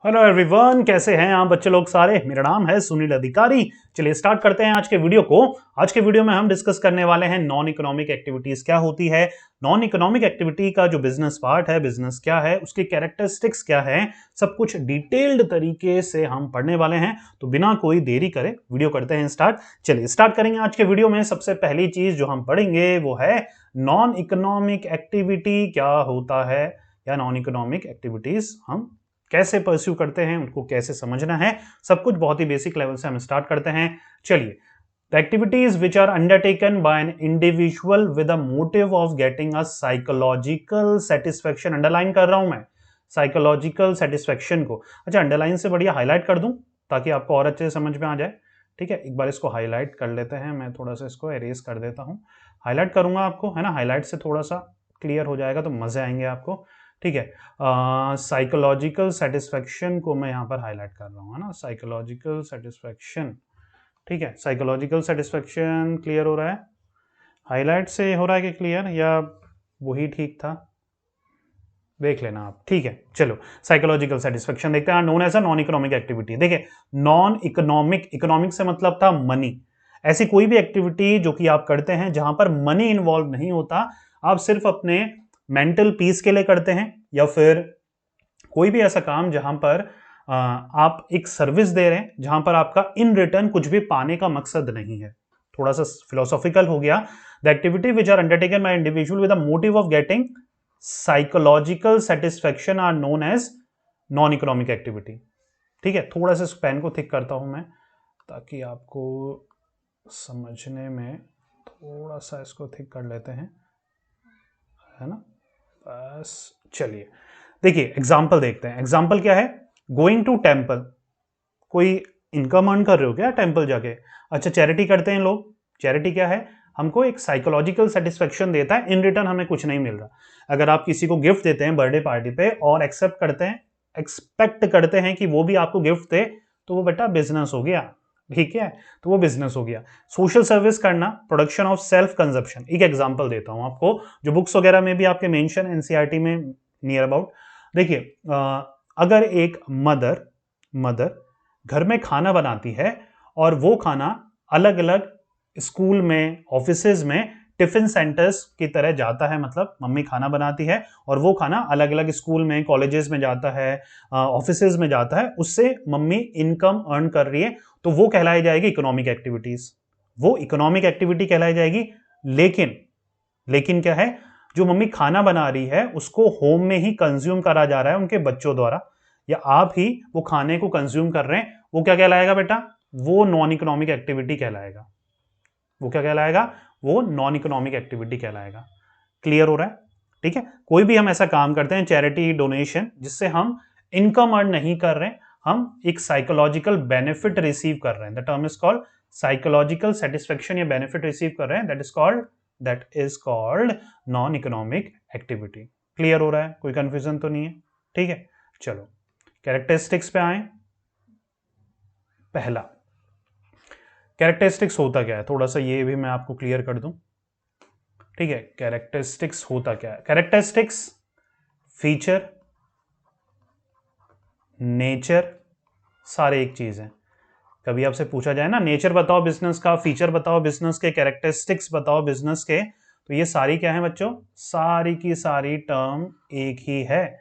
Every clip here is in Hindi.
हेलो एवरीवन, कैसे हैं आप बच्चे लोग सारे। मेरा नाम है सुनील अधिकारी। चलिए स्टार्ट करते हैं आज के वीडियो को। आज के वीडियो में हम डिस्कस करने वाले हैं नॉन इकोनॉमिक एक्टिविटीज क्या होती है, नॉन इकोनॉमिक एक्टिविटी का जो बिजनेस पार्ट है, बिजनेस क्या है, उसकी कैरेक्टरिस्टिक्स क्या है, सब कुछ डिटेल्ड तरीके से हम पढ़ने वाले हैं। तो बिना कोई देरी करे वीडियो करते हैं स्टार्ट। चलिए स्टार्ट करेंगे आज के वीडियो में। सबसे पहली चीज जो हम पढ़ेंगे वो है नॉन इकोनॉमिक एक्टिविटी क्या होता है, या नॉन इकोनॉमिक एक्टिविटीज हम कैसे परस्यू करते हैं, उनको कैसे समझना है, सब कुछ बहुत ही बेसिक लेवल से हम स्टार्ट करते हैं। चलिए, the activities which are undertaken by an individual with a motive of getting a psychological satisfaction. Underline कर रहा हूं मैं साइकोलॉजिकल सेटिस्फेक्शन को। अच्छा, अंडरलाइन से बढ़िया हाईलाइट कर दूं ताकि आपको और अच्छे से समझ में आ जाए। ठीक है, एक बार इसको हाईलाइट कर लेते हैं। मैं थोड़ा सा इसको एरेज कर देता हूं, हाईलाइट करूंगा आपको, है ना। हाईलाइट से थोड़ा सा क्लियर हो जाएगा तो मजे आएंगे आपको। ठीक है, साइकोलॉजिकल सेटिस्फेक्शन को मैं यहाँ पर हाईलाइट कर रहा हूँ, है ना। साइकोलॉजिकल सेटिस्फेक्शन, ठीक है। साइकोलॉजिकल सेटिस्फेक्शन क्लियर हो रहा है, हाईलाइट से हो रहा है कि क्लियर, या वही ठीक था, देख लेना आप। ठीक है, चलो साइकोलॉजिकल सेटिस्फेक्शन देखते हैं। Known as a non economic activity. देखिए, नॉन इकोनॉमिक, इकोनॉमिक से मतलब था मनी। ऐसी कोई भी एक्टिविटी जो कि आप करते हैं जहां पर मनी इन्वॉल्व नहीं होता, आप सिर्फ अपने मेंटल पीस के लिए करते हैं, या फिर कोई भी ऐसा काम जहां पर आप एक सर्विस दे रहे हैं जहां पर आपका इन रिटर्न कुछ भी पाने का मकसद नहीं है। थोड़ा सा फिलोसॉफिकल हो गया। The activity which are undertaken by individual with the motive of getting psychological satisfaction are known as non economic activity. ठीक है, थोड़ा सा पेन को थिक करता हूं मैं ताकि आपको समझने में, थोड़ा सा इसको थिक कर लेते हैं, है ना। बस चलिए, देखिए एग्जाम्पल देखते हैं। एग्जाम्पल क्या है, गोइंग टू टेम्पल। कोई इनकम अर्न कर रहे हो क्या टेम्पल जाके? अच्छा, चैरिटी करते हैं लोग। चैरिटी क्या है, हमको एक साइकोलॉजिकल सेटिस्फेक्शन देता है, इन रिटर्न हमें कुछ नहीं मिल रहा। अगर आप किसी को गिफ्ट देते हैं बर्थडे पार्टी पे और एक्सेप्ट करते हैं, एक्सपेक्ट करते हैं कि वो भी आपको गिफ्ट दे, तो वो बेटा बिजनेस हो गया। ठीक है, तो वो बिजनेस हो गया। सोशल सर्विस करना, प्रोडक्शन ऑफ सेल्फ कंजप्शन। एक एग्जांपल देता हूं आपको, जो बुक्स वगैरह में भी आपके मेंशन एनसीईआरटी में नियर अबाउट। देखिए, अगर एक मदर मदर घर में खाना बनाती है और वो खाना अलग अलग स्कूल में, ऑफिसेज में, टिफिन सेंटर्स की तरह जाता है, मतलब मम्मी खाना बनाती है और वो खाना अलग अलग स्कूल में, कॉलेजेस में जाता है, ऑफिसेज में जाता है, उससे मम्मी इनकम अर्न कर रही है, तो वो कहलाई जाएगी इकोनॉमिक एक्टिविटीज। वो इकोनॉमिक एक्टिविटी कहलाई जाएगी। लेकिन लेकिन क्या है, जो मम्मी खाना बना रही है उसको होम में ही कंज्यूम करा जा रहा है उनके बच्चों द्वारा, या आप ही वो खाने को कंज्यूम कर रहे हैं, वो क्या कहलाएगा बेटा? वो नॉन इकोनॉमिक एक्टिविटी कहलाएगा। वो क्या कहलाएगा? वो नॉन इकोनॉमिक एक्टिविटी कहलाएगा। क्लियर हो रहा है? ठीक है, कोई भी हम ऐसा काम करते हैं, चैरिटी, डोनेशन, जिससे हम इनकम अर्न नहीं कर रहे हैं, हम एक साइकोलॉजिकल बेनिफिट रिसीव कर रहे हैं, the term is called psychological satisfaction, या बेनिफिट रिसीव कर रहे हैं, that is called non economic activity. Clear हो रहा है? कोई कंफ्यूजन तो नहीं है? ठीक है, चलो कैरेक्टरिस्टिक्स पे आए। पहला कैरेक्टरिस्टिक्स होता क्या है, थोड़ा सा ये भी मैं आपको क्लियर कर दूं। ठीक है, कैरेक्टरिस्टिक्स होता क्या है? कैरेक्टरिस्टिक्स फीचर, नेचर, सारे एक चीज है। कभी आपसे पूछा जाए ना, नेचर बताओ बिजनेस का, फीचर बताओ बिजनेस के, कैरेक्टरिस्टिक्स बताओ बिजनेस के, तो ये सारी क्या है बच्चों? सारी की सारी टर्म एक ही है।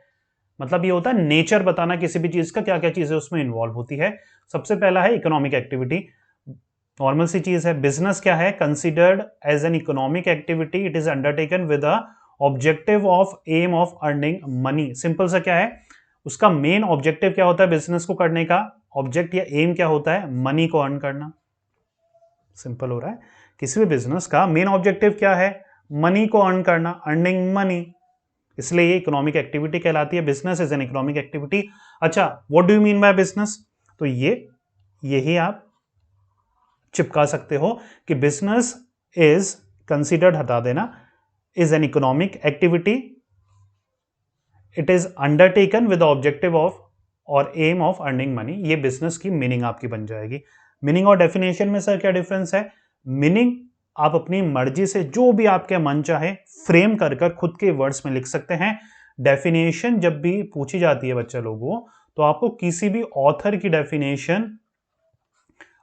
मतलब ये होता है नेचर बताना किसी भी चीज का, क्या क्या चीजें उसमें इन्वॉल्व होती है। सबसे पहला है इकोनॉमिक एक्टिविटी, नॉर्मल सी चीज है। बिजनेस क्या है? Considered as an economic activity, it is undertaken with a objective of aim of earning money. Simple सा क्या है, उसका मेन ऑब्जेक्टिव क्या होता है बिजनेस को करने का? ऑब्जेक्ट या एम क्या होता है? मनी को अर्न करना। सिंपल हो रहा है, किसी भी बिजनेस का मेन ऑब्जेक्टिव क्या है? मनी को अर्न करना, अर्निंग मनी। इसलिए ये इकोनॉमिक एक्टिविटी कहलाती है। Business is an economic activity. अच्छा, what do you mean by business? तो यही आप चिपका सकते हो कि बिजनेस इज कंसिडर्ड, हटा देना, is an economic activity, it is undertaken with objective of और एम ऑफ अर्निंग मनी। ये बिजनेस की मीनिंग आपकी बन जाएगी। मीनिंग और डेफिनेशन में सर क्या डिफरेंस है? मीनिंग आप अपनी मर्जी से जो भी आपके मन चाहे फ्रेम कर कर खुद के वर्ड्स में लिख सकते हैं। डेफिनेशन जब भी पूछी जाती है बच्चा लोगों, तो आपको किसी भी ऑथर की definition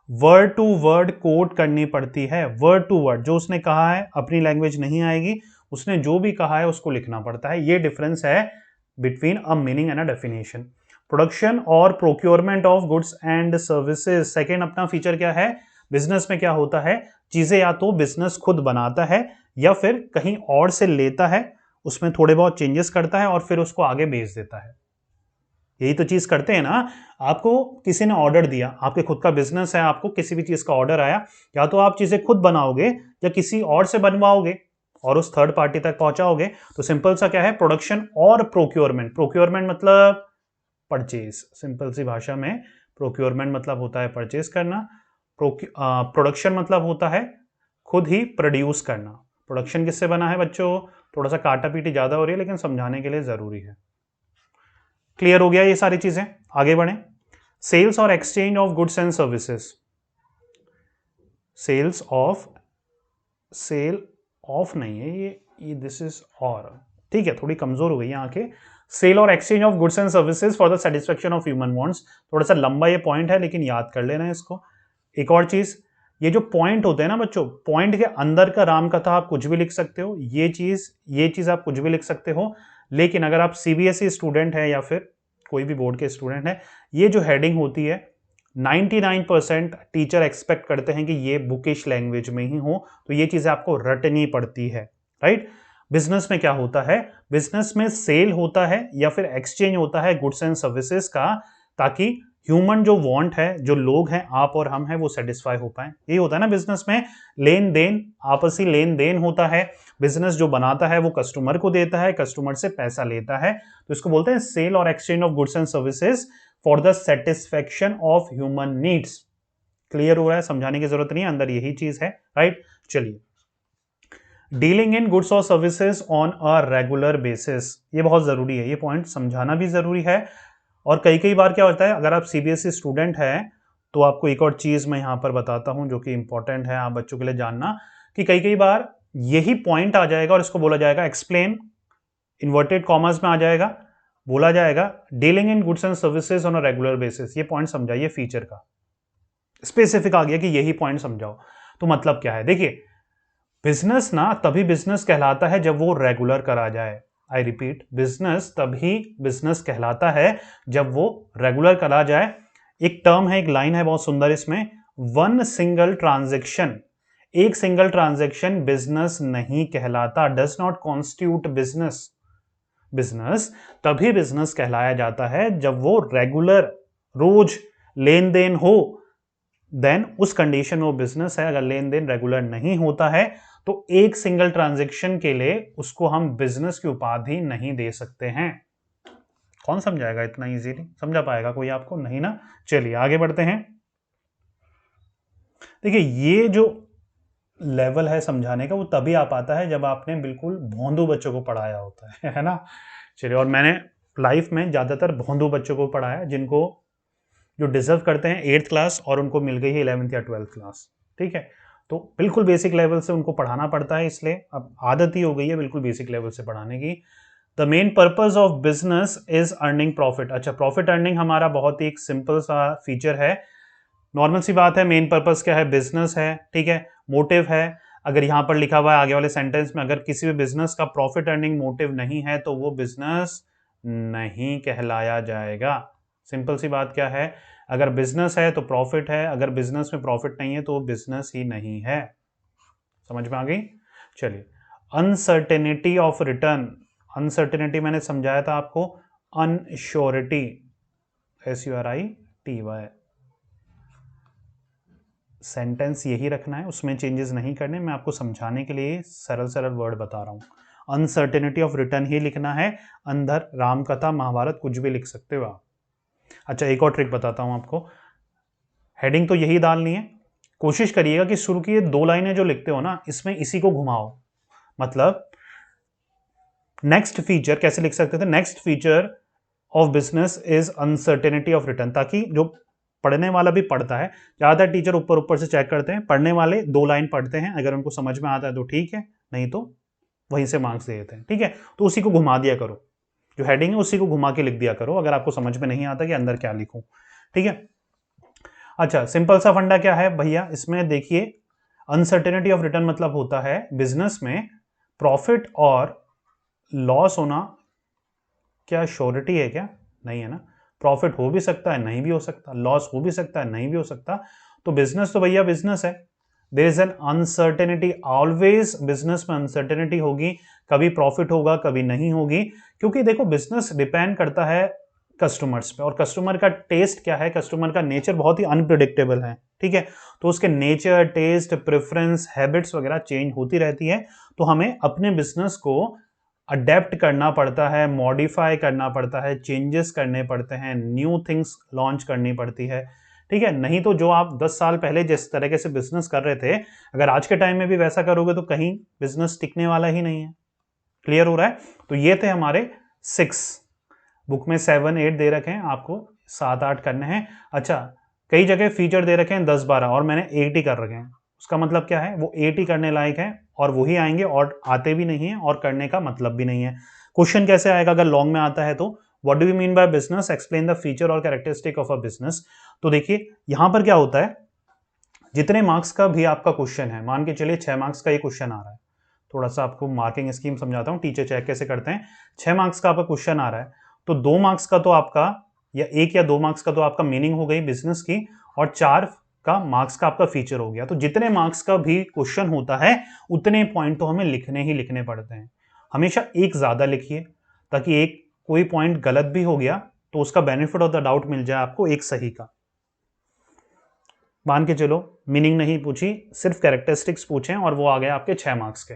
word to word quote करनी पड़ती है। वर्ड टू वर्ड जो उसने कहा है, अपनी लैंग्वेज नहीं आएगी, उसने जो भी कहा है उसको लिखना पड़ता है। ये डिफरेंस है between a meaning and a definition. Production और procurement of goods and services, second अपना फीचर क्या है? बिजनेस में क्या होता है, चीजें या तो बिजनेस खुद बनाता है या फिर कहीं और से लेता है, उसमें थोड़े बहुत चेंजेस करता है और फिर उसको आगे बेच देता है। यही तो चीज करते हैं ना। आपको किसी ने ऑर्डर दिया, आपके खुद का बिजनेस है, आपको किसी भी चीज का ऑर्डर आया, या तो आप चीजें खुद बनाओगे या किसी और से बनवाओगे और उस थर्ड पार्टी तक पहुंचाओगे। तो सिंपल सा क्या है, प्रोडक्शन और प्रोक्योरमेंट। प्रोक्योरमेंट मतलब परचेज, सिंपल सी भाषा में प्रोक्योरमेंट मतलब होता है परचेज करना, प्रोडक्शन मतलब होता है खुद ही प्रोड्यूस करना। प्रोडक्शन किससे बना है बच्चों? थोड़ा सा काटा पीटी ज्यादा हो रही है लेकिन समझाने के लिए जरूरी है। क्लियर हो गया ये सारी चीजें? आगे बढ़े। सेल्स और exchange of goods and services. Sale of नहीं है ये दिस इज और, ठीक है, थोड़ी कमजोर हो गई है आंखें। सेल और exchange of goods and services for the satisfaction of human wants. थोड़ा सा लंबा ये पॉइंट है लेकिन याद कर लेना इसको। एक और चीज, ये जो पॉइंट होते हैं ना बच्चों, पॉइंट के अंदर का राम कथा आप कुछ भी लिख सकते हो, ये चीज आप कुछ भी लिख सकते हो। लेकिन अगर आप सीबीएसई स्टूडेंट है या फिर कोई भी बोर्ड के स्टूडेंट है, ये जो हेडिंग होती है 99% टीचर एक्सपेक्ट करते हैं कि ये बुकिश लैंग्वेज में ही हो, तो ये चीजें आपको रटनी पड़ती है, राइट। बिजनेस में क्या होता है, बिजनेस में सेल होता है या फिर एक्सचेंज होता है गुड्स एंड सर्विसेज का, ताकि ह्यूमन जो वांट है, जो लोग हैं, आप और हम हैं, वो सेटिस्फाई हो पाए। यही होता है ना बिजनेस में, लेन देन, आपसी लेन देन होता है। बिजनेस जो बनाता है वो कस्टमर को देता है, कस्टमर से पैसा लेता है, तो इसको बोलते हैं सेल और exchange of goods and services for the satisfaction of human needs. Clear हो रहा है? समझाने की जरूरत नहीं है, अंदर यही चीज है, राइट। चलिए, डीलिंग इन गुड्स और services on a regular basis, ये बहुत जरूरी है, ये पॉइंट समझाना भी जरूरी है। और कई कई बार क्या होता है, अगर आप सीबीएसई स्टूडेंट हैं तो आपको एक और चीज मैं यहां पर बताता हूं जो कि इंपॉर्टेंट है आप बच्चों के लिए जानना, कि कई कई बार यही पॉइंट आ जाएगा और इसको बोला जाएगा एक्सप्लेन, इन्वर्टेड कॉमर्स में आ जाएगा, बोला जाएगा dealing in goods and services on a regular basis. ये पॉइंट समझाइए, फीचर का स्पेसिफिक आ गया कि यही पॉइंट समझाओ। तो मतलब क्या है, देखिए, बिजनेस ना तभी बिजनेस कहलाता है जब वो रेगुलर करा जाए। आई रिपीट, बिजनेस तभी बिजनेस कहलाता है जब वो रेगुलर करा जाए। एक टर्म है, एक लाइन है बहुत सुंदर इसमें, वन सिंगल ट्रांजेक्शन, एक सिंगल ट्रांजेक्शन बिजनेस नहीं कहलाता, does not constitute business. Business तभी बिजनेस कहलाया जाता है जब वो रेगुलर, रोज लेन देन हो, देन उस कंडीशन में वो बिजनेस है। अगर लेन देन रेगुलर नहीं होता है तो एक सिंगल ट्रांजैक्शन के लिए उसको हम बिजनेस की उपाधि नहीं दे सकते हैं। कौन समझाएगा? इतना इजीली समझा पाएगा कोई आपको? नहीं ना। चलिए आगे बढ़ते हैं। देखिए, ये जो लेवल है समझाने का वो तभी आ पाता है जब आपने बिल्कुल भोंदू बच्चों को पढ़ाया होता है ना। चलिए, और मैंने लाइफ में ज्यादातर भोंदू बच्चों को पढ़ाया जिनको, जो डिजर्व करते हैं 8th क्लास और उनको मिल गई है 11th या 12th क्लास, ठीक है। तो बिल्कुल बेसिक लेवल से उनको पढ़ाना पड़ता है, इसलिए अब आदत ही हो गई है बिल्कुल बेसिक लेवल से पढ़ाने की। The main purpose of business is earning profit. अच्छा, प्रॉफिट अर्निंग हमारा बहुत ही एक सिंपल सा फीचर है, नॉर्मल सी बात है। मेन पर्पज क्या है? बिजनेस है, ठीक है, मोटिव है। अगर यहां पर लिखा हुआ है आगे वाले सेंटेंस में, अगर किसी भी बिजनेस का प्रॉफिट अर्निंग मोटिव नहीं है तो वो बिजनेस नहीं कहलाया जाएगा। सिंपल सी बात क्या है, अगर बिजनेस है तो प्रॉफिट है, अगर बिजनेस में प्रॉफिट नहीं है तो बिजनेस ही नहीं है। समझ में आ गई? चलिए, अनसर्टेनिटी ऑफ रिटर्न। अनसर्टेनिटी मैंने समझाया था आपको, अनश्योरिटी, SURITY। सेंटेंस यही रखना है, उसमें चेंजेस नहीं करने। मैं आपको समझाने के लिए सरल सरल वर्ड बता रहा हूं। अनसर्टेनिटी ऑफ रिटर्न ही लिखना है, अंदर रामकथा, महाभारत कुछ भी लिख सकते हो आप। अच्छा, एक और ट्रिक बताता हूं आपको, हेडिंग तो यही डालनी है। कोशिश करिएगा कि शुरू की ये 2 लाइनें जो लिखते हो ना, इसमें इसी को घुमाओ। मतलब नेक्स्ट फीचर कैसे लिख सकते थे, next feature of business is uncertainty of return, ताकि जो पढ़ने वाला भी पढ़ता है, ज्यादातर टीचर ऊपर ऊपर से चेक करते हैं, पढ़ने वाले 2 लाइन पढ़ते हैं, अगर उनको समझ में आता है तो ठीक है, नहीं तो वहीं से मार्क्स दे देते हैं, ठीक है। तो उसी को घुमा दिया करो। जो हेडिंग है उसी को घुमा के लिख दिया करो अगर आपको समझ में नहीं आता कि अंदर क्या लिखूं, ठीक है। अच्छा, सिंपल सा फंडा क्या है भैया, इसमें देखिए अनसर्टेनिटी ऑफ रिटर्न मतलब होता है बिजनेस में प्रॉफिट और लॉस होना। क्या श्योरिटी है क्या? नहीं है ना। प्रॉफिट हो भी सकता है, नहीं भी हो सकता, लॉस हो भी सकता है, नहीं भी हो सकता। तो बिजनेस तो भैया बिजनेस है, there is an uncertainty always. Business में अनसर्टेनिटी होगी, कभी प्रॉफिट होगा कभी नहीं होगी, क्योंकि देखो बिजनेस डिपेंड करता है कस्टमर्स पे, और कस्टमर का टेस्ट क्या है, कस्टमर का नेचर बहुत ही अनप्रिडिक्टेबल है, ठीक है। तो उसके नेचर, टेस्ट, प्रेफरेंस, हैबिट्स वगैरह चेंज होती रहती है। तो हमें अपने बिजनेस को अडेप्ट करना पड़ता है, मॉडिफाई करना पड़ता है, चेंजेस करने पड़ते हैं, न्यू थिंग्स लॉन्च करनी पड़ती है, ठीक है। नहीं तो जो आप 10 साल पहले जिस तरीके से बिजनेस कर रहे थे, अगर आज के टाइम में भी वैसा करोगे तो कहीं बिजनेस टिकने वाला ही नहीं है। क्लियर हो रहा है? तो ये थे हमारे 6, बुक में 7 8 दे रखे हैं, आपको 7 8 करने हैं। अच्छा, कई जगह फीचर दे रखे हैं 10 12 और मैंने 8 ही कर रखे हैं। उसका मतलब क्या है, वो 8 ही करने लायक है और वही आएंगे, और आते भी नहीं है और करने का मतलब भी नहीं है। क्वेश्चन कैसे आएगा अगर लॉन्ग में आता है तो, what do you mean by business, explain the feature और कैरेक्टरिस्टिक ऑफ अ बिजनेस। तो देखिए यहां पर क्या होता है, जितने मार्क्स का भी आपका क्वेश्चन है, मान के चलिए 6 मार्क्स का ये क्वेश्चन आ रहा है, थोड़ा सा आपको मार्किंग स्कीम समझाता हूं, टीचर चेक कैसे करते हैं। 6 मार्क्स का आपका क्वेश्चन आ रहा है, तो 2 मार्क्स का तो आपका, या 1 या 2 मार्क्स का तो आपका मीनिंग हो गई बिजनेस की, और 4 का मार्क्स का आपका फीचर हो गया। तो जितने मार्क्स का भी क्वेश्चन होता है उतने पॉइंट तो हमें लिखने ही लिखने पड़ते हैं। हमेशा एक ज्यादा लिखिए, ताकि एक कोई पॉइंट गलत भी हो गया तो उसका बेनिफिट ऑफ द डाउट मिल जाए आपको एक सही का। मान के चलो मीनिंग नहीं पूछी, सिर्फ कैरेक्टरिस्टिक्स पूछे और वो आ गए आपके 6 मार्क्स के,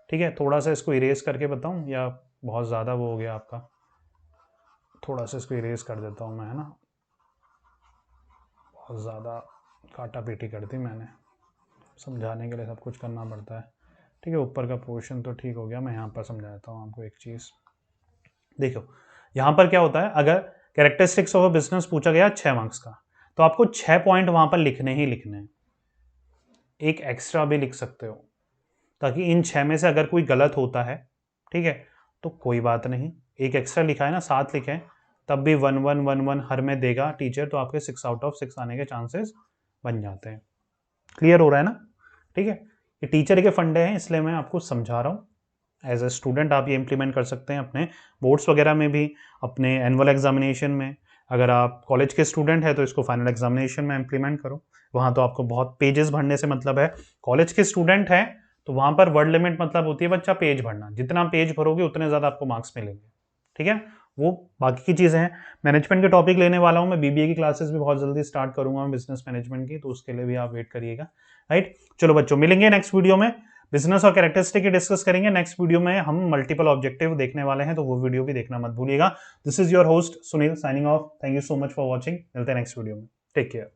ठीक है। थोड़ा सा इसको इरेज करके बताऊं, या बहुत ज़्यादा वो हो गया आपका, थोड़ा सा इसको इरेज कर देता हूं मैं, है ना, बहुत ज़्यादा काटा पीटी कर दी मैंने, समझाने के लिए सब कुछ करना पड़ता है, ठीक है। ऊपर का पोर्शन तो ठीक हो गया, मैं यहाँ पर समझा देता हूँ आपको एक चीज़। देखो यहाँ पर क्या होता है, अगर कैरेक्टरिस्टिक्स ऑफ अ बिजनेस पूछा गया 6 मार्क्स का, तो आपको 6 पॉइंट वहां पर लिखने ही लिखने हैं, एक एक्स्ट्रा भी लिख सकते हो, ताकि इन 6 में से अगर कोई गलत होता है, ठीक है, तो कोई बात नहीं, एक एक्स्ट्रा लिखा है ना, 7 लिखे हैं, तब भी 1 1 1 1 हर में देगा टीचर, तो आपके 6 आउट ऑफ 6 आने के चांसेस बन जाते हैं। क्लियर हो रहा है ना, ठीक है। ये टीचर के फंडे हैं, इसलिए मैं आपको समझा रहा हूँ। एज ए स्टूडेंट आप ये इंप्लीमेंट कर सकते हैं अपने बोर्ड्स वगैरह में भी, अपने एनुअल एग्जामिनेशन में। अगर आप कॉलेज के स्टूडेंट हैं तो इसको फाइनल एग्जामिनेशन में इंप्लीमेंट करो, वहाँ तो आपको बहुत पेजेस भरने से मतलब है। कॉलेज के स्टूडेंट हैं तो वहाँ पर वर्ड लिमिट मतलब होती है बच्चा पेज भरना, जितना पेज भरोगे उतने ज़्यादा आपको मार्क्स मिलेंगे, ठीक है। वो बाकी की चीज़ें हैं। मैनेजमेंट के टॉपिक लेने वाला हूँ मैं, बीबीए की क्लासेस भी बहुत जल्दी स्टार्ट करूंगा बिजनेस मैनेजमेंट की, तो उसके लिए भी आप वेट करिएगा, राइट। चलो बच्चों, मिलेंगे नेक्स्ट वीडियो में, बिजनेस और कैरेक्टरिस्टिक डिस्कस करेंगे। नेक्स्ट वीडियो में हम मल्टीपल ऑब्जेक्टिव देखने वाले हैं, तो वो वीडियो भी देखना मत भूलिएगा। This is your host Sunil signing off, thank you so much for watching, मिलते हैं नेक्स्ट वीडियो में, टेक केयर।